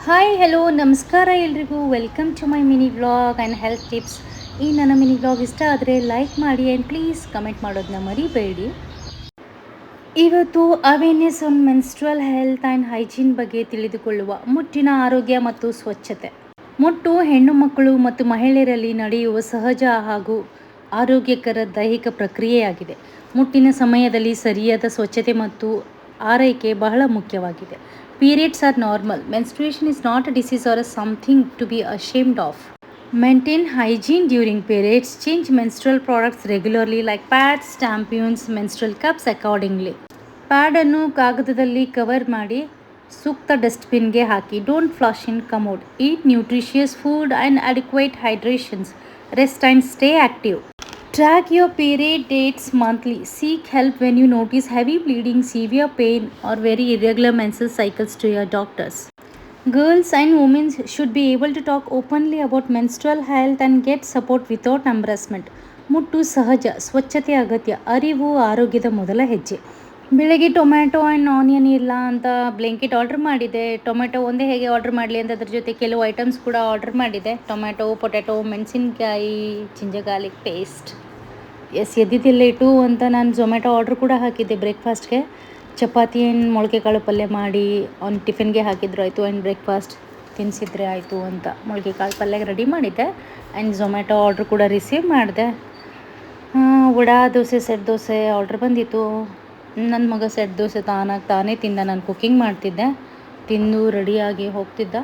Hi hello ನಮಸ್ಕಾರ ಎಲ್ರಿಗೂ welcome to my mini vlog and health tips. ಈ ನನ್ನ ಮಿನಿ ವ್ಲಾಗ್ ಇಷ್ಟ ಆದರೆ ಲೈಕ್ ಮಾಡಿ ಆ್ಯಂಡ್ ಪ್ಲೀಸ್ ಕಮೆಂಟ್ ಮಾಡೋದನ್ನ ಮರಿಬೇಡಿ. ಇವತ್ತು awareness on menstrual health and hygiene ಬಗ್ಗೆ ತಿಳಿದುಕೊಳ್ಳುವ. ಮುಟ್ಟಿನ ಆರೋಗ್ಯ ಮತ್ತು ಸ್ವಚ್ಛತೆ. ಮುಟ್ಟು ಹೆಣ್ಣು ಮಕ್ಕಳು ಮತ್ತು ಮಹಿಳೆಯರಲ್ಲಿ ನಡೆಯುವ ಸಹಜ ಹಾಗೂ ಆರೋಗ್ಯಕರ ದೈಹಿಕ ಪ್ರಕ್ರಿಯೆಯಾಗಿದೆ. ಮುಟ್ಟಿನ ಸಮಯದಲ್ಲಿ ಸರಿಯಾದ ಸ್ವಚ್ಛತೆ ಮತ್ತು ಆರೈಕೆ ಬಹಳ ಮುಖ್ಯವಾಗಿದೆ. Periods are normal. Menstruation is not a disease or something to be ashamed of. Maintain hygiene during periods. Change menstrual products regularly like pads, tampons, menstrual cups accordingly. Pad ಅನ್ನು ಕಾಗದದಲ್ಲಿ ಕವರ್ ಮಾಡಿ ಸೂಕ್ತ ಡಸ್ಟ್ಬಿನ್ಗೆ ಹಾಕಿ. Don't flush in commode. Eat nutritious food and adequate hydrations. Rest and stay active. Track your period dates monthly. Seek help when you notice heavy bleeding, severe pain, or very irregular menstrual cycles to your doctors. Girls and women should be able to talk openly about menstrual health and get support without embarrassment. ಮುಟ್ಟು ಸಹಜ, ಸ್ವಚ್ಛತೆ ಅಗತ್ಯ. ಅರಿವು ಆರೋಗ್ಯದ ಮೊದಲ ಹೆಜ್ಜೆ. ಬೆಳಗ್ಗೆ tomato and onion ಇಲ್ಲ ಅಂತ ಬ್ಲೆಂಕೆಟ್ ಆರ್ಡ್ರ್ ಮಾಡಿದೆ. ಟೊಮೆಟೊ ಒಂದೇ ಹೇಗೆ ಆರ್ಡ್ರ್ ಮಾಡಲಿ ಅಂತ ಅದ್ರ ಜೊತೆ ಕೆಲವು ಐಟಮ್ಸ್ ಕೂಡ ಆರ್ಡ್ರ್ ಮಾಡಿದೆ. ಟೊಮ್ಯಾಟೊ, ಪೊಟ್ಯಾಟೊ, ಮೆಣಸಿನ್ಕಾಯಿ, ಜಿಂಜರ್ ಗಾರ್ಲಿಕ್ ಪೇಸ್ಟ್. ಎದ್ದಿದ್ದೆ ಲೇಟು ಅಂತ ನಾನು ಝೊಮ್ಯಾಟೊ ಆರ್ಡ್ರ್ ಕೂಡ ಹಾಕಿದ್ದೆ ಬ್ರೇಕ್ಫಾಸ್ಟ್ಗೆ. ಚಪಾತಿ ಆ್ಯಂಡ್ ಮೊಳಕೆ ಕಾಳು ಪಲ್ಯ ಮಾಡಿ ಅವ್ನು ಟಿಫಿನ್ಗೆ ಹಾಕಿದ್ರು ಆಯಿತು ಆ್ಯಂಡ್ ಬ್ರೇಕ್ಫಾಸ್ಟ್ ತಿನ್ನಿಸಿದ್ರೆ ಆಯಿತು ಅಂತ ಮೊಳಕೆ ಕಾಳು ಪಲ್ಯ ರೆಡಿ ಮಾಡಿದ್ದೆ ಆ್ಯಂಡ್ ಝೊಮ್ಯಾಟೊ ಆರ್ಡ್ರ್ ಕೂಡ ರಿಸೀವ್ ಮಾಡಿದೆ. ವಡಾ ದೋಸೆ, ಸೆಟ್ ದೋಸೆ ಆರ್ಡ್ರ್ ಬಂದಿತ್ತು. ನನ್ನ ಮಗ ಸೆಟ್ ದೋಸೆ ತಾನೇ ತಿಂದ. ನಾನು ಕುಕ್ಕಿಂಗ್ ಮಾಡ್ತಿದ್ದೆ. ತಿಂದು ರೆಡಿಯಾಗಿ ಹೋಗ್ತಿದ್ದ.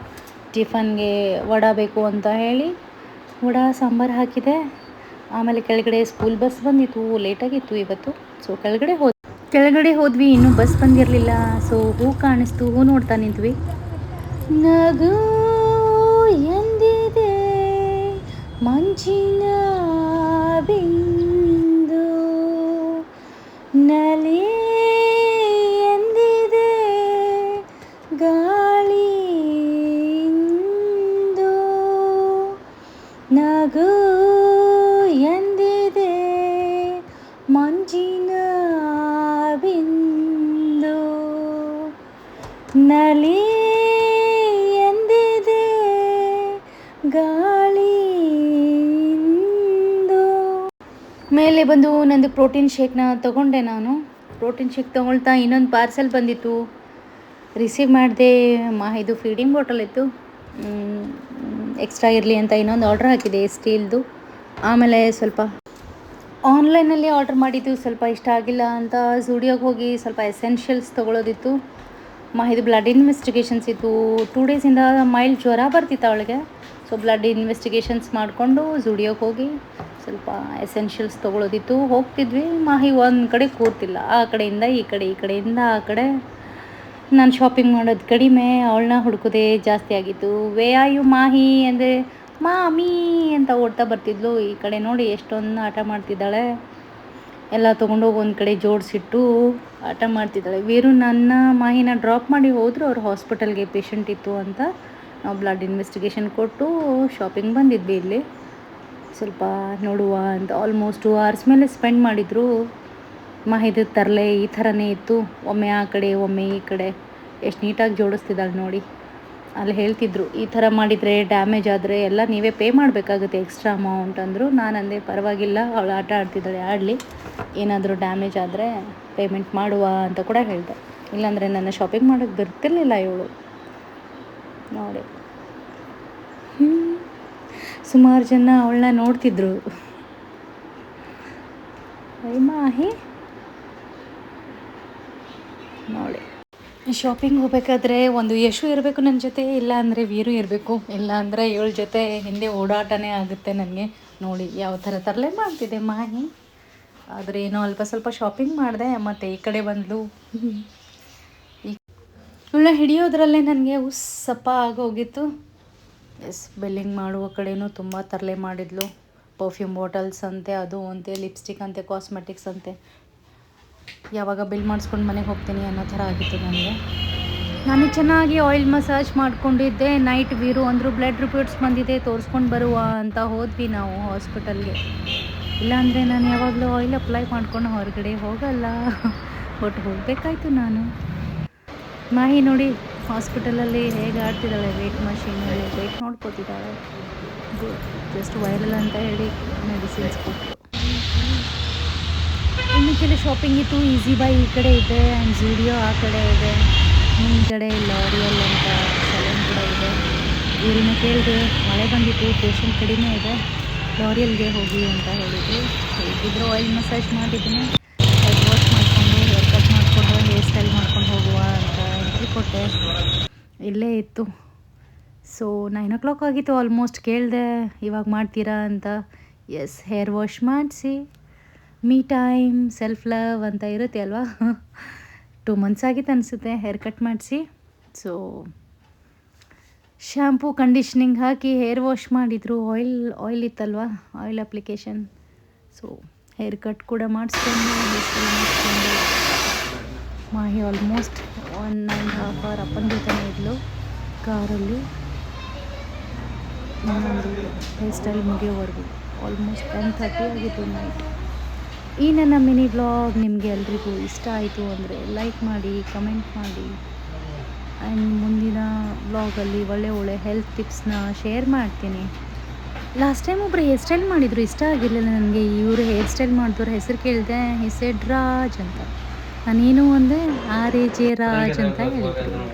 ಟಿಫನ್ಗೆ ವಡಾ ಬೇಕು ಅಂತ ಹೇಳಿ ವಡಾ ಸಾಂಬಾರು ಹಾಕಿದೆ. ಆಮೇಲೆ ಕೆಳಗಡೆ ಸ್ಕೂಲ್ ಬಸ್ ಬಂದಿತ್ತು. ಲೇಟಾಗಿತ್ತು ಇವತ್ತು. ಸೊ ಕೆಳಗಡೆ ಹೋದ್ವಿ. ಇನ್ನೂ ಬಸ್ ಬಂದಿರಲಿಲ್ಲ. ಸೊ ಹೂ ಕಾಣಿಸ್ತು. ಹೂ ನೋಡ್ತಾ ನಿಂತ್ವಿ. ನಗು ಎಂದಿದೆ ಮಂಜಿನ ಬಿಂದು, ನಲಿ ಎಂದಿದೆ ಗಾಳಿಂದು. ನಗು ಎಂದಿದೆ ಮಂಜಿನ ಬಿಂದು, ನಲಿ ಎಂದಿದೆ ಗಾಳಿಂದು. ಮೇಲೆ ಬಂದು ನಂದು ಪ್ರೋಟೀನ್ ಶೇಕ್ನ ತೊಗೊಂಡೆ. ನಾನು ಪ್ರೋಟೀನ್ ಶೇಕ್ ತೊಗೊಳ್ತಾ ಇನ್ನೊಂದು ಪಾರ್ಸೆಲ್ ಬಂದಿತ್ತು, ರಿಸೀವ್ ಮಾಡಿದೆ. ಇದು ಫೀಡಿಂಗ್ ಬಾಟಲ್ ಇತ್ತು. ಎಕ್ಸ್ಟ್ರಾ ಇರಲಿ ಅಂತ ಇನ್ನೊಂದು ಆರ್ಡ್ರ್ ಹಾಕಿದೆ ಸ್ಟೀಲ್ದು. ಆಮೇಲೆ ಸ್ವಲ್ಪ ಆನ್ಲೈನಲ್ಲಿ ಆರ್ಡ್ರ್ ಮಾಡಿದ್ದು ಸ್ವಲ್ಪ ಇಷ್ಟ ಆಗಿಲ್ಲ ಅಂತ ಝುಡಿಯೋಗೆ ಹೋಗಿ ಸ್ವಲ್ಪ ಎಸೆನ್ಷಿಯಲ್ಸ್ ತೊಗೊಳೋದಿತ್ತು. ಇದು ಬ್ಲಡ್ ಇನ್ವೆಸ್ಟಿಗೇಷನ್ಸ್ ಇತ್ತು. 2 ಡೇಸಿಂದ ಮೈಲ್ಡ್ ಜ್ವರ ಬರ್ತಿತ್ತು ಅವಳಿಗೆ. ಸೊ ಬ್ಲಡ್ ಇನ್ವೆಸ್ಟಿಗೇಷನ್ಸ್ ಮಾಡಿಕೊಂಡು ಝುಡಿಯೋಗೆ ಹೋಗಿ ಸ್ವಲ್ಪ ಎಸೆನ್ಷಿಯಲ್ಸ್ ತೊಗೊಳೋದಿತ್ತು. ಹೋಗ್ತಿದ್ವಿ. ಒಂದು ಕಡೆ ಕೂರ್ತಿಲ್ಲ. ಆ ಕಡೆಯಿಂದ ಈ ಕಡೆ, ಈ ಕಡೆಯಿಂದ ಆ ಕಡೆ. ನಾನು ಶಾಪಿಂಗ್ ಮಾಡೋದು ಕಡಿಮೆ, ಅವಳನ್ನ ಹುಡುಕೋದೇ ಜಾಸ್ತಿ ಆಗಿತ್ತು. ವೇ ಆರ್ ಯು ಮಾಹಿ ಅಂದರೆ ಮಾಮೀ ಅಂತ ಓಡ್ತಾ ಬರ್ತಿದ್ಲು. ಈ ಕಡೆ ನೋಡಿ ಎಷ್ಟೊಂದು ಆಟ ಮಾಡ್ತಿದ್ದಾಳೆ. ಎಲ್ಲ ತೊಗೊಂಡೋಗಿ ಒಂದು ಕಡೆ ಜೋಡಿಸಿಟ್ಟು ಆಟ ಮಾಡ್ತಿದ್ದಾಳೆ. ವೀರು ನನ್ನ ಮಾಹಿನ ಡ್ರಾಪ್ ಮಾಡಿ ಹೋದರು. ಅವ್ರು ಹಾಸ್ಪಿಟಲ್ಗೆ ಪೇಷಂಟ್ ಇತ್ತು ಅಂತ. ನಾವು ಬ್ಲಡ್ ಇನ್ವೆಸ್ಟಿಗೇಷನ್ ಕೊಟ್ಟು ಶಾಪಿಂಗ್ ಬಂದಿದ್ವಿ ಇಲ್ಲಿ ಸ್ವಲ್ಪ ನೋಡುವ ಅಂತ. ಆಲ್ಮೋಸ್ಟ್ 2 hours ಮೇಲೆ ಸ್ಪೆಂಡ್ ಮಾಡಿದರು. ಮಾಹಿದು ತರಲೆ ಈ ಥರನೇ ಇತ್ತು. ಒಮ್ಮೆ ಆ ಕಡೆ ಒಮ್ಮೆ ಈ ಕಡೆ. ಎಷ್ಟು ನೀಟಾಗಿ ಜೋಡಿಸ್ತಿದ್ದಾಳೆ ನೋಡಿ. ಅಲ್ಲಿ ಹೇಳ್ತಿದ್ರು ಈ ಥರ ಮಾಡಿದರೆ ಡ್ಯಾಮೇಜ್ ಆದರೆ ಎಲ್ಲ ನೀವೇ ಪೇ ಮಾಡಬೇಕಾಗುತ್ತೆ ಎಕ್ಸ್ಟ್ರಾ ಅಮೌಂಟ್ ಅಂದರು. ನಾನು ಅಂದೆ ಪರವಾಗಿಲ್ಲ, ಅವಳು ಆಟ ಆಡ್ತಿದ್ದಾಳೆ, ಆಡಲಿ. ಏನಾದರೂ ಡ್ಯಾಮೇಜ್ ಆದರೆ ಪೇಮೆಂಟ್ ಮಾಡುವ ಅಂತ ಕೂಡ ಹೇಳಿದೆ. ಇಲ್ಲಾಂದರೆ ನನ್ನ ಶಾಪಿಂಗ್ ಮಾಡೋಕ್ಕೆ ಬರ್ತಿರ್ಲಿಲ್ಲ ಇವಳು ನೋಡಿ. ಸುಮಾರು ಜನ ಅವಳನ್ನ ನೋಡ್ತಿದ್ರು. ಮಾಹಿ ನೋಡಿ. ಶಾಪಿಂಗ್ ಹೋಗ್ಬೇಕಾದ್ರೆ ಒಂದು ಯಶು ಇರಬೇಕು ನನ್ನ ಜೊತೆ, ಇಲ್ಲ ಅಂದರೆ ವೀರು ಇರಬೇಕು. ಇಲ್ಲ ಅಂದರೆ ಇವಳ ಜೊತೆ ಹಿಂದೆ ಓಡಾಟನೇ ಆಗುತ್ತೆ ನನಗೆ. ನೋಡಿ ಯಾವ ಥರ ತರಲೆ ಮಾಡ್ತಿದ್ದೆ ಮಾಹಿ. ಆದರೆ ಏನೋ ಅಲ್ಪ ಸ್ವಲ್ಪ ಶಾಪಿಂಗ್ ಮಾಡಿದೆ. ಮತ್ತು ಈ ಕಡೆ ಬಂದಳು. ಇವಳನ್ನ ಹಿಡಿಯೋದ್ರಲ್ಲೇ ನನಗೆ ಉಸ್ಸಪ್ಪ ಆಗೋಗಿತ್ತು. ಬಿಲ್ಲಿಂಗ್ ಮಾಡುವ ಕಡೆಯೂ ತುಂಬ ತರಲೆ ಮಾಡಿದ್ಲು. ಪರ್ಫ್ಯೂಮ್ ಬಾಟಲ್ಸ್ ಅಂತೆ, ಅದು ಅಂತೆ, ಲಿಪ್ಸ್ಟಿಕ್ ಅಂತೆ, ಕಾಸ್ಮೆಟಿಕ್ಸ್ ಅಂತೆ. ಯಾವಾಗ ಬಿಲ್ ಮಾಡಿಸ್ಕೊಂಡು ಮನೆಗೆ ಹೋಗ್ತೀನಿ ಅನ್ನೋ ಥರ ಆಗಿತ್ತು ನನಗೆ. ನಾನು ಚೆನ್ನಾಗಿ ಆಯಿಲ್ ಮಸಾಜ್ ಮಾಡ್ಕೊಂಡಿದ್ದೆ. ನೈಟ್ ವೀರು ಅಂದರು ಬ್ಲಡ್ ರಿಪೋರ್ಟ್ಸ್ ಬಂದಿದೆ, ತೋರಿಸ್ಕೊಂಡು ಬರುವ ಅಂತ ಹೋದ್ವಿ ನಾವು ಹಾಸ್ಪಿಟಲ್ಗೆ. ಇಲ್ಲಾಂದರೆ ನಾನು ಯಾವಾಗಲೂ ಆಯಿಲ್ ಅಪ್ಲೈ ಮಾಡ್ಕೊಂಡು ಹೊರಗಡೆ ಹೋಗಲ್ಲ. ಬಟ್ ಹೋಗಬೇಕಾಯ್ತು ನಾನು. ಮಾಹಿ ನೋಡಿ ಹಾಸ್ಪಿಟಲಲ್ಲಿ ಹೇಗೆ ಆಡ್ತಿದ್ದಾಳೆ ವೇಟ್ ಮಷೀನಲ್ಲಿ ವೇಟ್ ನೋಡ್ಕೋತಿದ್ದಾಳೆ. ಗುಡ್. ಜಸ್ಟ್ ವೈರಲ್ ಅಂತ ಹೇಳಿ ಮೆಡಿಸಿನ್ಸ್ ಕೊಟ್ಟರು. ಇನ್ನು ಕೆಲವು ಶಾಪಿಂಗ್ ಇತ್ತು. ಈಸಿ ಬೈ ಈ ಕಡೆ ಇದೆ ಆ್ಯಂಡ್ ಝೂಡಿಯೋ ಆ ಕಡೆ ಇದೆ. ಹಿಂದ್ಗಡೆ ಲಾರಿಯಲ್ ಅಂತ ಸಲೂನ್ ಕೂಡ ಇದೆ. ಇವ್ರನ್ನ ಕೇಳಿದೆ, ಮಳೆ ಬಂದಿತ್ತು, ಪೇಷಂಟ್ ಕಡಿಮೆ ಇದೆ, ಲಾರಿಯಲ್ಗೆ ಹೋಗಿ ಅಂತ ಹೇಳಿದರು. ಹೇಗಿದ್ರು ಆಯಿಲ್ ಮಸಾಜ್ ಮಾಡಿದ್ದೀನಿ, ಹೆಡ್ ವಾಶ್ ಮಾಡಿಕೊಂಡು ಹೇರ್ ಕಟ್ ಮಾಡಿಕೊಂಡು ಹೇರ್ ಸ್ಟೈಲ್ ಮಾಡ್ಕೊಂಡು ಹೋಗುವ ಅಂತ ಎಂಟ್ರಿ ಕೊಟ್ಟೆ. ಇಲ್ಲೇ ಇತ್ತು. ಸೊ 9 o'clock ಆಗಿತ್ತು ಆಲ್ಮೋಸ್ಟ್. ಕೇಳಿದೆ ಇವಾಗ ಮಾಡ್ತೀರಾ ಅಂತ. ಎಸ್, ಹೇರ್ ವಾಶ್ ಮಾಡಿಸಿ ಮೀ ಟೈಮ್ ಸೆಲ್ಫ್ ಲವ್ ಅಂತ ಇರುತ್ತೆ ಅಲ್ವಾ. 2 months ಆಗಿತ್ತು ಅನಿಸುತ್ತೆ ಹೇರ್ ಕಟ್ ಮಾಡಿಸಿ. ಸೊ ಶ್ಯಾಂಪೂ ಕಂಡೀಷ್ನಿಂಗ್ ಹಾಕಿ ಹೇರ್ ವಾಶ್ ಮಾಡಿದರು. ಆಯಿಲ್ ಇತ್ತಲ್ವ, oil application. So hair cut ಕೂಡ ಮಾಡಿಸ್ಕೊಂಡು ಹೇರ್ ಸ್ಟೈಲ್ ಮಾಡಿಸ್ಕೊಂಡು ಮಾಹಿ ಆಲ್ಮೋಸ್ಟ್ 1.5 hour ಅಪ್ಪನ ಜೊತೆನೇ ಇದ್ಲು ಕಾರಲ್ಲಿ. ಇನ್ನೊಂದು ಹೇರ್ ಸ್ಟೈಲ್ ಮುಗಿಯೋವರೆಗೂ ಆಲ್ಮೋಸ್ಟ್ 10:30 ಆಗಿತ್ತು ನೈಟ್. ಈ ನನ್ನ ಮಿನಿ ವ್ಲಾಗ್ ನಿಮಗೆ ಎಲ್ರಿಗೂ ಇಷ್ಟ ಆಯಿತು ಅಂದರೆ ಲೈಕ್ ಮಾಡಿ, ಕಮೆಂಟ್ ಮಾಡಿ. ಆ್ಯಂಡ್ ಮುಂದಿನ ವ್ಲಾಗಲ್ಲಿ ಒಳ್ಳೆ ಹೆಲ್ತ್ ಟಿಪ್ಸ್ನ ಶೇರ್ ಮಾಡ್ತೀನಿ. ಲಾಸ್ಟ್ ಟೈಮ್ ಒಬ್ಬರು ಹೇರ್ ಸ್ಟೈಲ್ ಮಾಡಿದರು, ಇಷ್ಟ ಆಗಿರಲಿಲ್ಲ ನನಗೆ. ಇವರು ಹೇರ್ ಸ್ಟೈಲ್ ಮಾಡಿದವ್ರ ಹೆಸರು ಕೇಳಿದೆ, ಹೆಸರು ರಾಜ್ ಅಂತ. ನಾನೇನು ಒಂದೇ RAJ ರಾಜ್ ಅಂತ ಹೇಳಿದ್ರು.